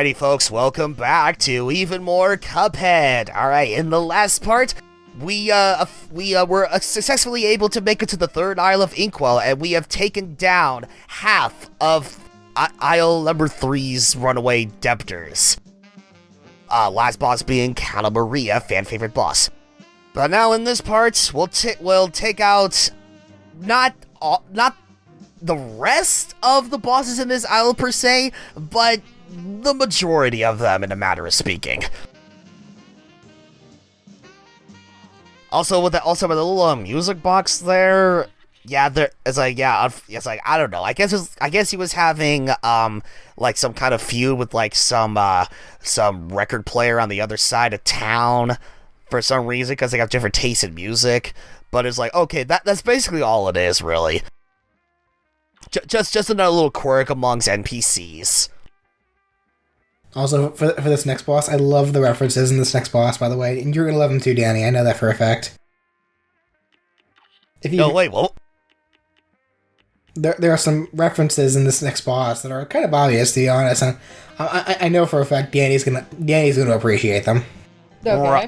Alrighty, folks, welcome back to even more Cuphead. Alright, in the last part, we were successfully able to make it to the third Isle of Inkwell, and we have taken down half of Isle number 3's runaway debtors. Last boss being Kahl Maria, fan-favorite boss. But now in this part, we'll take out not the rest of the bosses in this isle per se, but the majority of them, in a matter of speaking. Also with the little music box there, I don't know. I guess he was having like some kind of feud with like some record player on the other side of town for some reason, because they have different tastes in music. But it's like, okay, that's basically all it is, really. Just another little quirk amongst NPCs. Also, for this next boss, I love the references in this next boss, by the way. And you're gonna love them too, Danny. I know that for a fact. Wait, what? There are some references in this next boss that are kind of obvious, to be honest. And I know for a fact Danny's gonna appreciate them. Okay.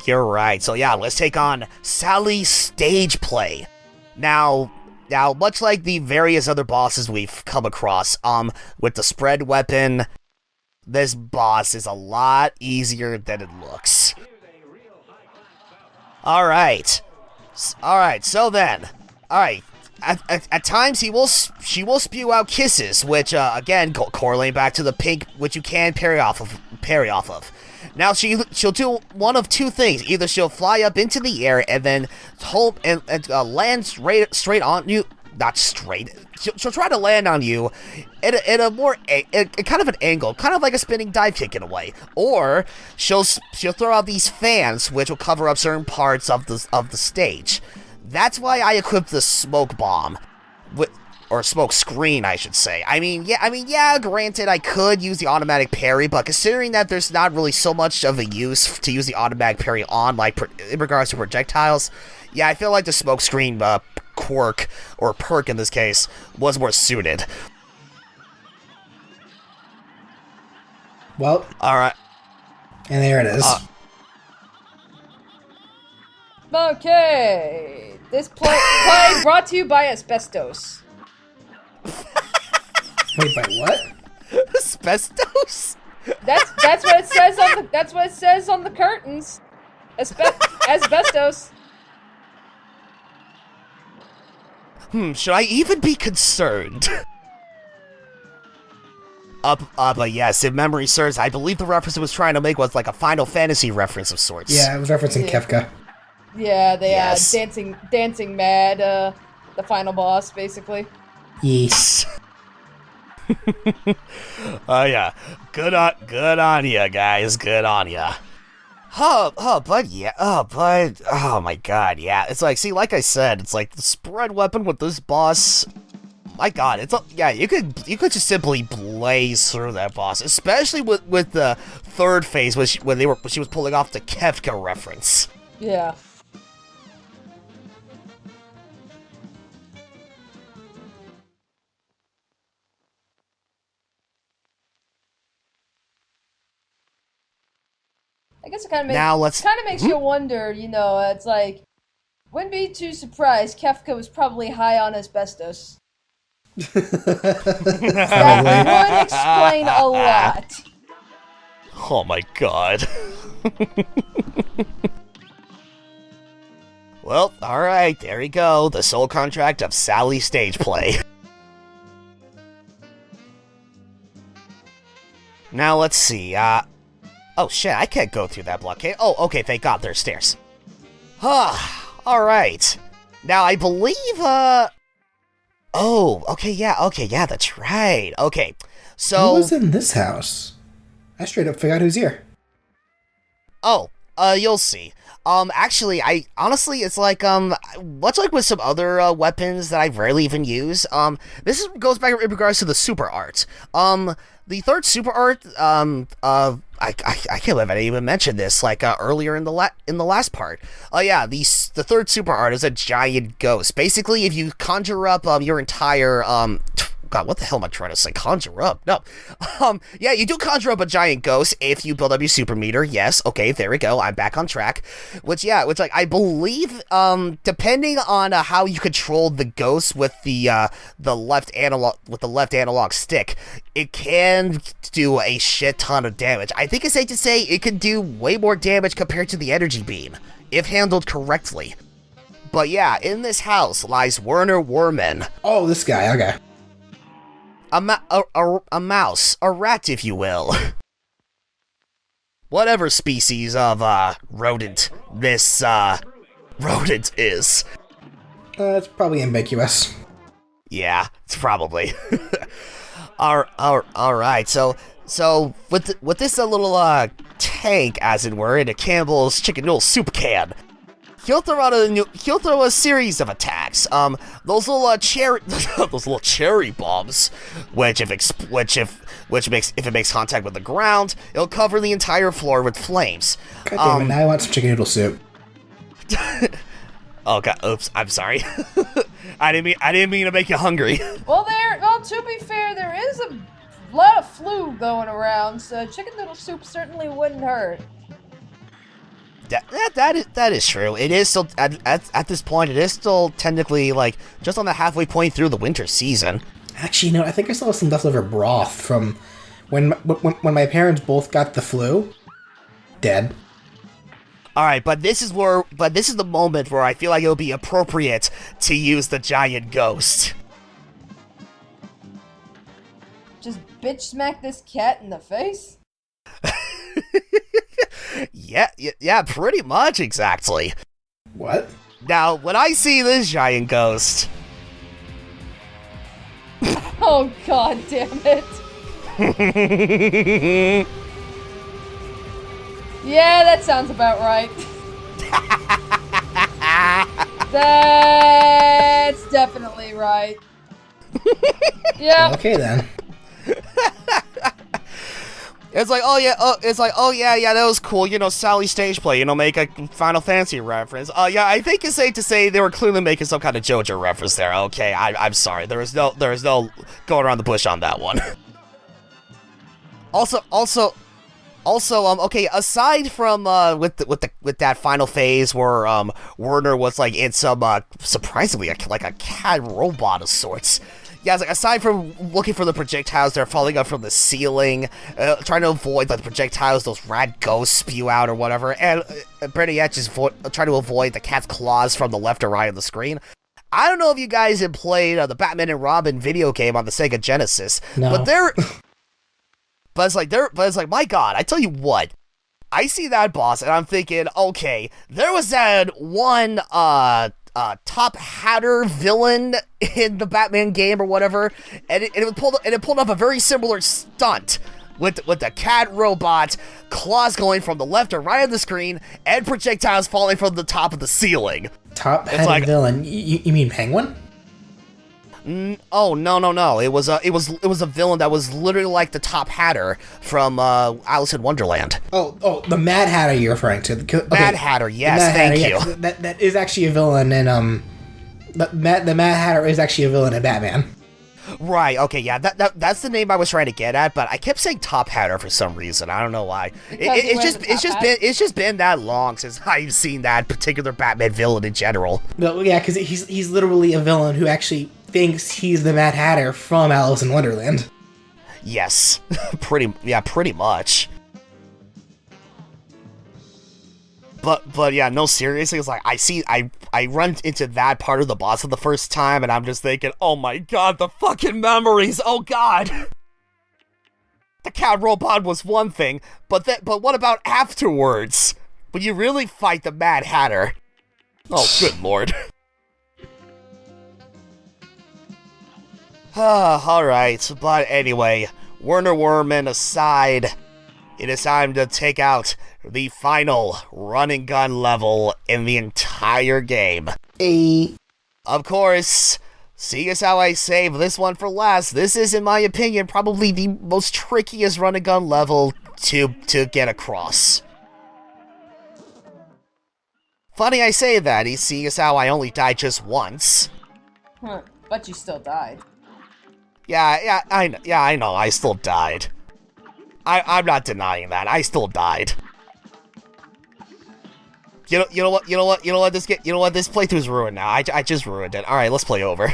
You're right. So yeah, let's take on Sally's Stageplay. Now, much like the various other bosses we've come across, with the spread weapon, this boss is a lot easier than it looks. Alright, so then, at times she will spew out kisses, which, again, correlate back to the pink, which you can parry off of. Now, she'll do one of two things. Either she'll fly up into the air and then hold and land straight on you. Not straight. She'll try to land on you at a more kind of an angle, kind of like a spinning dive kick in a way. Or she'll throw out these fans, which will cover up certain parts of the stage. That's why I equipped the smoke bomb, or smoke screen, I should say. Granted, I could use the automatic parry, but considering that there's not really so much of a use to use the automatic parry on, like in regards to projectiles, yeah, I feel like the smoke screen quirk, or perk in this case, was more suited. Well, alright. And there it is. Okay. This play brought to you by asbestos. Wait, by what? Asbestos? That's what it says on the curtains. Asbestos. Should I even be concerned? But yes, if memory serves, I believe the reference it was trying to make was like a Final Fantasy reference of sorts. Yeah, it was referencing Kefka. Yeah, they yes. dancing mad, the final boss, basically. Yes. Yeah. Good on ya, guys. Good on ya. Oh my god, yeah. It's like, see, like I said, it's like the spread weapon with this boss. My god, you could just simply blaze through that boss, especially with the third phase, when she was pulling off the Kefka reference. Yeah. I guess it kind of makes you wonder, it's like, wouldn't be too surprised Kefka was probably high on asbestos. That would explain a lot. Oh my god. Well, alright, there you go, the soul contract of Sally Stageplay. Now let's see, oh shit, I can't go through that blockade. Oh, okay, thank god, there's stairs. Alright. Now, I believe, oh, okay, yeah, that's right. Okay, so... Who was in this house? I straight up forgot who's here. Oh, you'll see. Actually, honestly, it's like, much like with some other, weapons that I rarely even use, this goes back in regards to the super art. The third super art, I can't believe I didn't even mention this, like, earlier in the last part. Yeah, the third super art is a giant ghost. Basically, if you conjure up, your entire, God, what the hell am I trying to say? Conjure up? No. Yeah, you do conjure up a giant ghost if you build up your super meter. Yes, okay, there we go. I'm back on track. Which like, I believe, depending on how you control the ghost with the left analog stick, it can do a shit ton of damage. I think it's safe to say it could do way more damage compared to the energy beam, if handled correctly. But yeah, in this house lies Werner Werman. Oh, this guy, okay. A mouse, a rat, if you will. Whatever species of, rodent this, rodent is. It's probably ambiguous. Yeah, it's probably. Alright, so with this little, tank, as it were, in a Campbell's chicken noodle soup can, he'll throw a series of attacks. Those little cherry bombs, which if it makes contact with the ground, it'll cover the entire floor with flames. God damn it! Now I want some chicken noodle soup. Oh god! Oops! I'm sorry. I didn't mean to make you hungry. Well, to be fair, there is a lot of flu going around, so chicken noodle soup certainly wouldn't hurt. That is true. It is still at this point. It is still technically like just on the halfway point through the winter season. Actually, no. I think I still have some leftover broth from when my parents both got the flu. Dead. All right, but this is the moment where I feel like it'll be appropriate to use the giant ghost. Just bitch smack this cat in the face. Yeah, pretty much, exactly. What? Now, when I see this giant ghost... Oh, god damn it. Yeah, that sounds about right. That's definitely right. Yeah. Okay, then. It's like, oh yeah, that was cool. You know, Sally Stageplay, you know, make a Final Fantasy reference. Yeah, I think it's safe to say they were clearly making some kind of JoJo reference there. Okay, I'm sorry. There is no going around the bush on that one. Also, okay, aside from with that final phase where Werner was like in some surprisingly like a cat robot of sorts. Yeah, it's like aside from looking for the projectiles that are falling up from the ceiling, trying to avoid like the projectiles those rad ghosts spew out or whatever, and pretty much just trying to avoid the cat's claws from the left or right of the screen. I don't know if you guys have played the Batman and Robin video game on the Sega Genesis, no. But it's like, my god, I tell you what, I see that boss and I'm thinking, okay, there was that one, top hatter villain in the Batman game or whatever, and it pulled off a very similar stunt with the cat robot, claws going from the left or right of the screen, and projectiles falling from the top of the ceiling. Top hatter villain? You mean Penguin? Oh no! It was a villain that was literally like the Top Hatter from Alice in Wonderland. Oh, the Mad Hatter you're referring to. Okay. Mad Hatter, yes, thank you. Yeah, that is actually a villain in the Mad Hatter is actually a villain in Batman. Right. Okay. Yeah. That's the name I was trying to get at, but I kept saying Top Hatter for some reason. I don't know why. It's just been that long since I've seen that particular Batman villain in general. No, yeah, because he's literally a villain who actually thinks he's the Mad Hatter from Alice in Wonderland. Yes, pretty much. But yeah, no, seriously, it's like I run into that part of the boss for the first time, and I'm just thinking, oh my god, the fucking memories, oh god. The cat robot was one thing, but what about afterwards? When you really fight the Mad Hatter? Oh, good lord. Alright, but anyway, Werner Werman aside, it is time to take out the final run and gun level in the entire game. Of course, seeing as how I saved this one for last, this is, in my opinion, probably the most trickiest run and gun level to get across. Funny I say that, seeing as how I only died just once. But you still died. I know. I still died. I'm not denying that. I still died. You know what? This playthrough's ruined now. I just ruined it. All right, let's play over.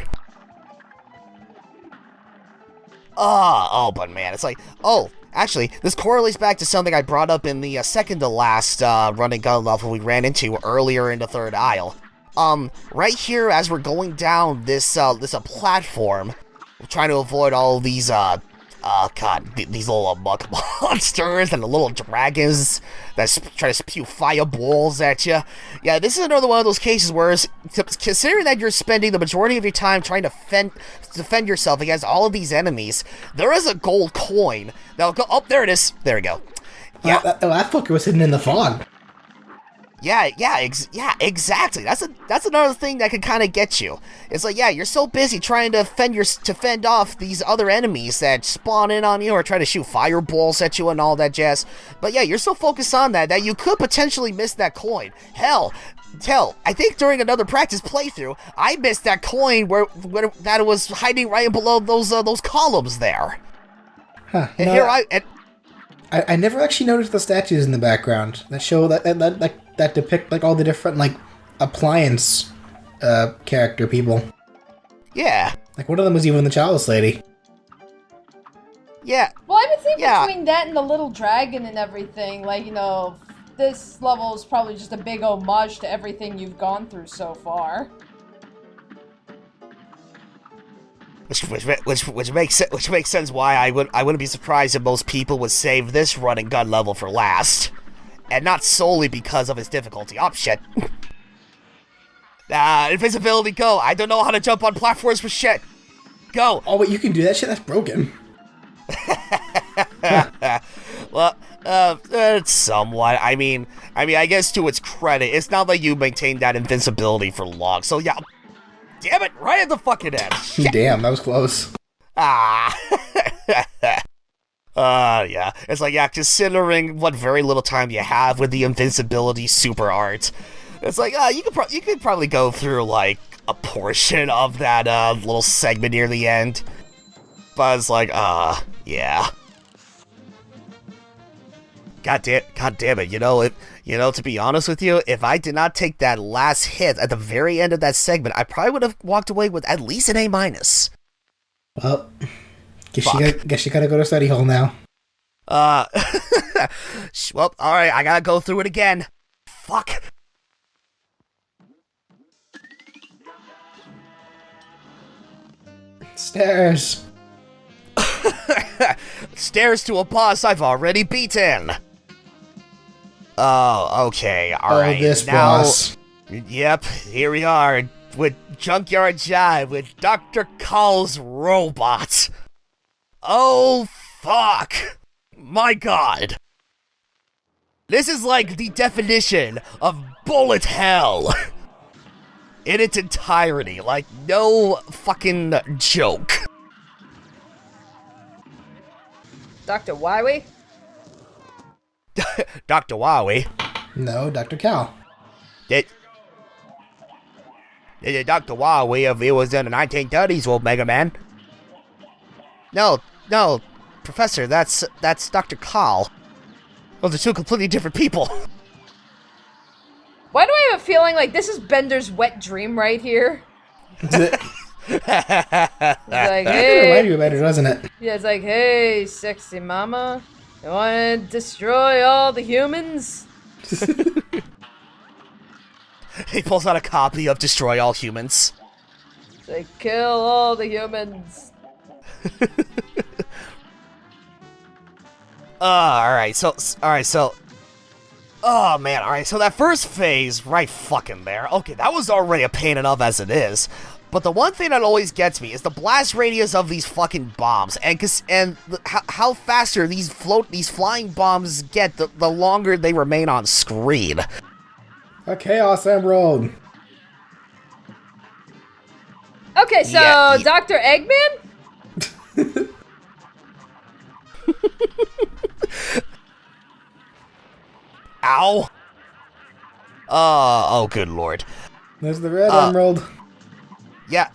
But man, it's like, actually, this correlates back to something I brought up in the second to last running gun level we ran into earlier in the Third Isle. Right here, as we're going down this platform, we're trying to avoid all these these little muck monsters and the little dragons that try to spew fireballs at you. Yeah, this is another one of those cases where, considering that you're spending the majority of your time trying to defend yourself against all of these enemies, there is a gold coin that'll go. Oh, there it is. There we go. Yeah, that fucker was hidden in the fog. Yeah, exactly. That's another thing that could kind of get you. It's like, yeah, you're so busy trying to fend off these other enemies that spawn in on you or try to shoot fireballs at you and all that jazz. But yeah, you're so focused on that you could potentially miss that coin. Hell, I think during another practice playthrough, I missed that coin where that was hiding right below those columns there. Huh. And I never actually noticed the statues in the background that show that depict like all the different like appliance character people. Yeah. Like one of them was even the chalice lady. Yeah. Well, I would think between that and the little dragon and everything, like, you know, this level is probably just a big homage to everything you've gone through so far. Which makes sense why I wouldn't be surprised if most people would save this run and gun level for last, and not solely because of its difficulty. Oh shit! Invisibility, go! I don't know how to jump on platforms for shit. Go! Oh wait, you can do that shit? That's broken. Well, it's somewhat. I mean, I guess to its credit, it's not like you maintained that invincibility for long. So yeah. Damn it, right at the fucking end. Shit. Damn, that was close. Yeah. It's like, yeah, considering what very little time you have with the invincibility super art, it's like, you could probably go through, like, a portion of that, little segment near the end. But it's like, yeah. God damn it, to be honest with you, if I did not take that last hit at the very end of that segment, I probably would have walked away with at least an A-. Well, guess you gotta go to study hall now. Well, alright, I gotta go through it again. Fuck. Stairs. Stairs to a boss I've already beaten. Oh, okay, alright. Oh, this boss. Yep, here we are, with Junkyard Jive, with Dr. Kahl's robot. Oh, fuck. My god. This is like the definition of bullet hell. In its entirety, like, no fucking joke. Dr. Wiwi? Dr. Wiwi? No, Dr. Kahl. Dr. Wiwi, if it was in the 1930s, old Mega Man. No, Professor, that's Dr. Kahl. Those are two completely different people. Why do I have a feeling like this is Bender's wet dream right here? Is it? It's like, It hey. reminded you better, doesn't it? Yeah, it's like, hey, sexy mama, you wanna destroy all the humans? He pulls out a copy of Destroy All Humans. It's like, kill all the humans. Alright, so, oh man, alright, so that first phase, right fucking there, okay, that was already a pain enough as it is, but the one thing that always gets me is the blast radius of these fucking bombs, and how faster these flying bombs get the longer they remain on screen. A Chaos Emerald. Okay, so Yeah. Dr. Eggman? Ow. Oh, good lord. There's the red emerald. Yeah,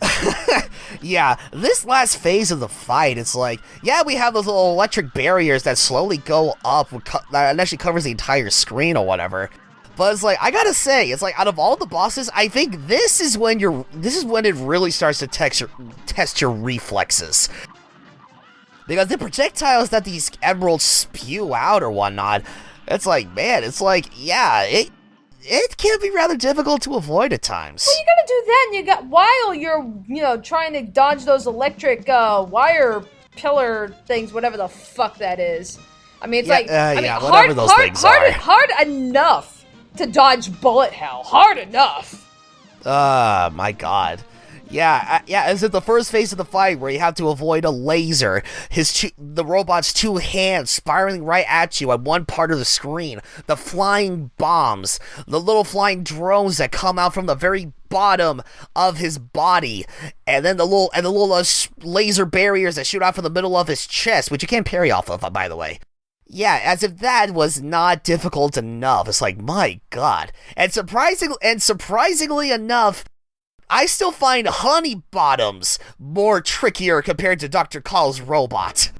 yeah, this last phase of the fight, it's like, yeah, we have those little electric barriers that slowly go up, that actually covers the entire screen or whatever. But it's like, I gotta say, it's like, out of all the bosses, I think this is when it really starts to test your reflexes. Because the projectiles that these emeralds spew out or whatnot, it's like, man, it's like, yeah, it can be rather difficult to avoid at times. Well, you gotta do that, and while you're, trying to dodge those electric wire pillar things, whatever the fuck that is. I mean, it's whatever those things are. Hard enough to dodge bullet hell. Hard enough. My God. Yeah, is it the first phase of the fight where you have to avoid a laser, the robot's two hands spiraling right at you at one part of the screen, the flying bombs, the little flying drones that come out from the very bottom of his body, and then the little laser barriers that shoot out from the middle of his chest, which you can't parry off of, by the way. Yeah, as if that was not difficult enough. It's like, my God. And surprisingly enough, I still find Honey Bottoms more trickier compared to Dr. Kahl's robot.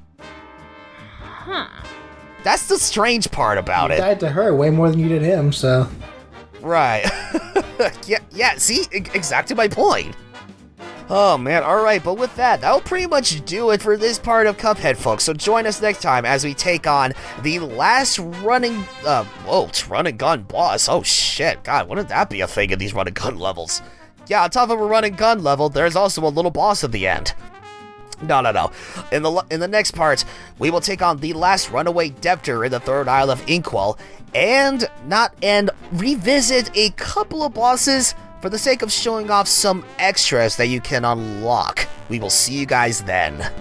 Huh. That's the strange part about it. You died to her way more than you did him, so... Right. yeah, see? Exactly my point. Oh, man, alright, but with that'll pretty much do it for this part of Cuphead, folks. So join us next time as we take on the last run and gun boss. Oh, shit. God, wouldn't that be a thing in these run and gun levels? Yeah, on top of a run and gun level, there's also a little boss at the end. No. In the next part, we will take on the last runaway debtor in the third Isle of Inkwell, and revisit a couple of bosses for the sake of showing off some extras that you can unlock. We will see you guys then.